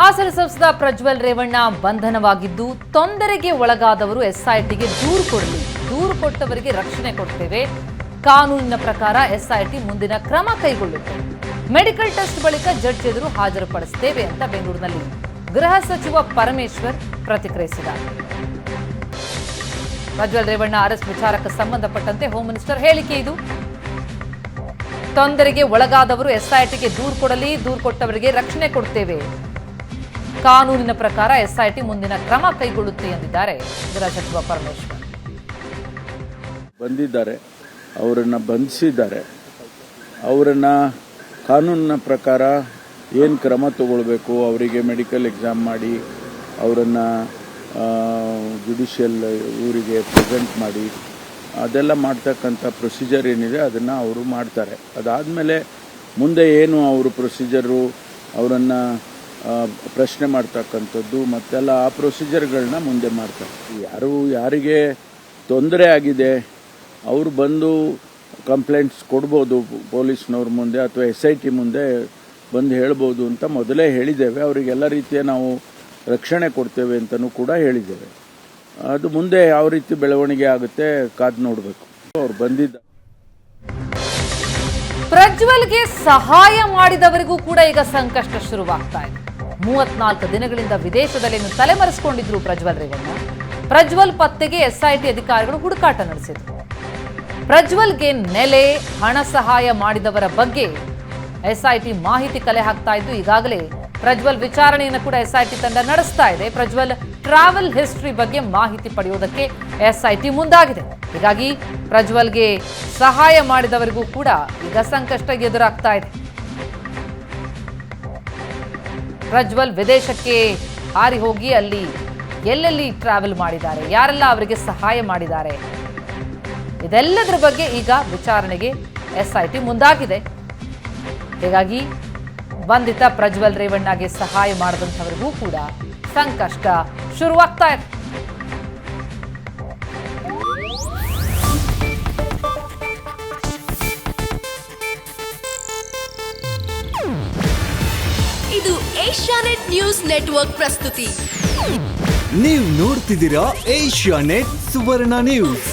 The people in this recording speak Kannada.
ಹಾಸನ ಸಂಸದ ಪ್ರಜ್ವಲ್ ರೇವಣ್ಣ ಬಂಧನವಾಗಿದ್ದು ತೊಂದರೆಗೆ ಒಳಗಾದವರು ಎಸ್ಐಟಿಗೆ ದೂರು ಕೊಡಲಿ, ದೂರು ಕೊಟ್ಟವರಿಗೆ ರಕ್ಷಣೆ ಕೊಡ್ತೇವೆ, ಕಾನೂನಿನ ಪ್ರಕಾರ ಎಸ್ಐಟಿ ಮುಂದಿನ ಕ್ರಮ ಕೈಗೊಳ್ಳುತ್ತೆ, ಮೆಡಿಕಲ್ ಟೆಸ್ಟ್ ಬಳಿಕ ಜಡ್ಜ್ ಎದುರು ಹಾಜರುಪಡಿಸುತ್ತೇವೆ ಅಂತ ಬೆಂಗಳೂರಿನಲ್ಲಿ ಗೃಹ ಸಚಿವ ಪರಮೇಶ್ವರ್ ಪ್ರತಿಕ್ರಿಯಿಸಿದ್ದಾರೆ. ಪ್ರಜ್ವಲ್ ರೇವಣ್ಣ ಅರೆಸ್ಟ್ ವಿಚಾರಕ್ಕೆ ಸಂಬಂಧಪಟ್ಟಂತೆ ಹೋಮ್ ಮಿನಿಸ್ಟರ್ ಹೇಳಿಕೆ ಇದು. ತೊಂದರೆಗೆ ಒಳಗಾದವರು ಎಸ್ಐಟಿಗೆ ದೂರು ಕೊಡಲಿ, ದೂರು ಕೊಟ್ಟವರಿಗೆ ರಕ್ಷಣೆ ಕೊಡ್ತೇವೆ, ಕಾನೂನಿನ ಪ್ರಕಾರ ಎಸ್ಐಟಿ ಮುಂದಿನ ಕ್ರಮ ಕೈಗೊಳ್ಳುತ್ತೆ ಎಂದಿದ್ದಾರೆ ಗೃಹ ಸಚಿವ ಪರಮೇಶ್ವರ್. ಬಂದಿದ್ದಾರೆ, ಅವರನ್ನು ಬಂಧಿಸಿದ್ದಾರೆ, ಅವರನ್ನು ಕಾನೂನಿನ ಪ್ರಕಾರ ಏನು ಕ್ರಮ ತಗೊಳ್ಬೇಕು, ಅವರಿಗೆ ಮೆಡಿಕಲ್ ಎಕ್ಸಾಮ್ ಮಾಡಿ ಅವರನ್ನು ಜುಡಿಷಿಯಲ್ ಊರಿಗೆ ಪ್ರೆಸೆಂಟ್ ಮಾಡಿ ಅದೆಲ್ಲ ಮಾಡ್ತಕ್ಕಂಥ ಪ್ರೊಸೀಜರ್ ಏನಿದೆ ಅದನ್ನು ಅವರು ಮಾಡ್ತಾರೆ. ಅದಾದಮೇಲೆ ಮುಂದೆ ಏನು ಅವರು ಪ್ರೊಸೀಜರು, ಅವರನ್ನು ಪ್ರಶ್ನೆ ಮಾಡ್ತಕ್ಕಂಥದ್ದು ಮತ್ತೆಲ್ಲ ಆ ಪ್ರೊಸೀಜರ್ಗಳನ್ನ ಮುಂದೆ ಮಾಡ್ತಾರೆ. ಯಾರಿಗೆ ತೊಂದರೆ ಆಗಿದೆ ಅವರು ಬಂದು ಕಂಪ್ಲೇಂಟ್ಸ್ ಕೊಡ್ಬೋದು ಪೊಲೀಸ್ನವ್ರ ಮುಂದೆ ಅಥವಾ SIT ಮುಂದೆ ಬಂದು ಹೇಳ್ಬೋದು ಅಂತ ಮೊದಲೇ ಹೇಳಿದ್ದೇವೆ. ಅವರಿಗೆಲ್ಲ ರೀತಿಯ ನಾವು ರಕ್ಷಣೆ ಕೊಡ್ತೇವೆ ಅಂತಲೂ ಕೂಡ ಹೇಳಿದ್ದೇವೆ. ಅದು ಮುಂದೆ ಯಾವ ರೀತಿ ಬೆಳವಣಿಗೆ ಆಗುತ್ತೆ ಕಾದು ನೋಡಬೇಕು. ಅವ್ರು ಬಂದಿದ್ದ ಪ್ರಜ್ವಲ್ಗೆ ಸಹಾಯ ಮಾಡಿದವರಿಗೂ ಕೂಡ ಈಗ ಸಂಕಷ್ಟ ಶುರುವಾಗ್ತಾ ಇದೆ. 34 ದಿನಗಳಿಂದ ವಿದೇಶದಲ್ಲಿ ತಲೆಮರೆಸಿಕೊಂಡಿದ್ರು ಪ್ರಜ್ವಲ್ ರೇವಣ್ಣ. ಪ್ರಜ್ವಲ್ ಪತ್ತೆಗೆ SIT ಅಧಿಕಾರಿಗಳು ಹುಡುಕಾಟ ನಡೆಸಿದ್ರು. ಪ್ರಜ್ವಲ್ಗೆ ನೆಲೆ, ಹಣ ಸಹಾಯ ಮಾಡಿದವರ ಬಗ್ಗೆ SIT ಮಾಹಿತಿ ಕಲೆ ಹಾಕ್ತಾ ಇದ್ದು ಈಗಾಗಲೇ ಪ್ರಜ್ವಲ್ ವಿಚಾರಣೆಯನ್ನು ಕೂಡ SIT ತಂಡ ನಡೆಸ್ತಾ ಇದೆ. ಪ್ರಜ್ವಲ್ ಟ್ರಾವೆಲ್ ಹಿಸ್ಟ್ರಿ ಬಗ್ಗೆ ಮಾಹಿತಿ ಪಡೆಯುವುದಕ್ಕೆ SIT ಮುಂದಾಗಿದೆ. ಹೀಗಾಗಿ ಪ್ರಜ್ವಲ್ಗೆ ಸಹಾಯ ಮಾಡಿದವರಿಗೂ ಕೂಡ ಈಗ ಸಂಕಷ್ಟ ಎದುರಾಗ್ತಾ ಇದೆ. ಪ್ರಜ್ವಲ್ ವಿದೇಶಕ್ಕೆ ಹಾರಿ ಹೋಗಿ ಅಲ್ಲಿ ಎಲ್ಲೆಲ್ಲಿ ಟ್ರಾವೆಲ್ ಮಾಡಿದ್ದಾರೆ, ಯಾರೆಲ್ಲ ಅವರಿಗೆ ಸಹಾಯ ಮಾಡಿದ್ದಾರೆ, ಇದೆಲ್ಲದರ ಬಗ್ಗೆ ಈಗ ವಿಚಾರಣೆಗೆ SIT ಮುಂದಾಗಿದೆ. ಹೀಗಾಗಿ ಬಂಧಿತ ಪ್ರಜ್ವಲ್ ರೇವಣ್ಣಗೆ ಸಹಾಯ ಮಾಡಿದಂಥವರಿಗೂ ಕೂಡ ಸಂಕಷ್ಟ ಶುರುವಾಗ್ತಾ ಇದೆ. ಇದು ಏಷ್ಯಾನೆಟ್ ನ್ಯೂಸ್ ನೆಟ್ವರ್ಕ್ ಪ್ರಸ್ತುತಿ. ನೀವು ನೋಡ್ತಿದ್ದೀರಾ ಏಷ್ಯಾನೆಟ್ ಸುವರ್ಣ ನ್ಯೂಸ್.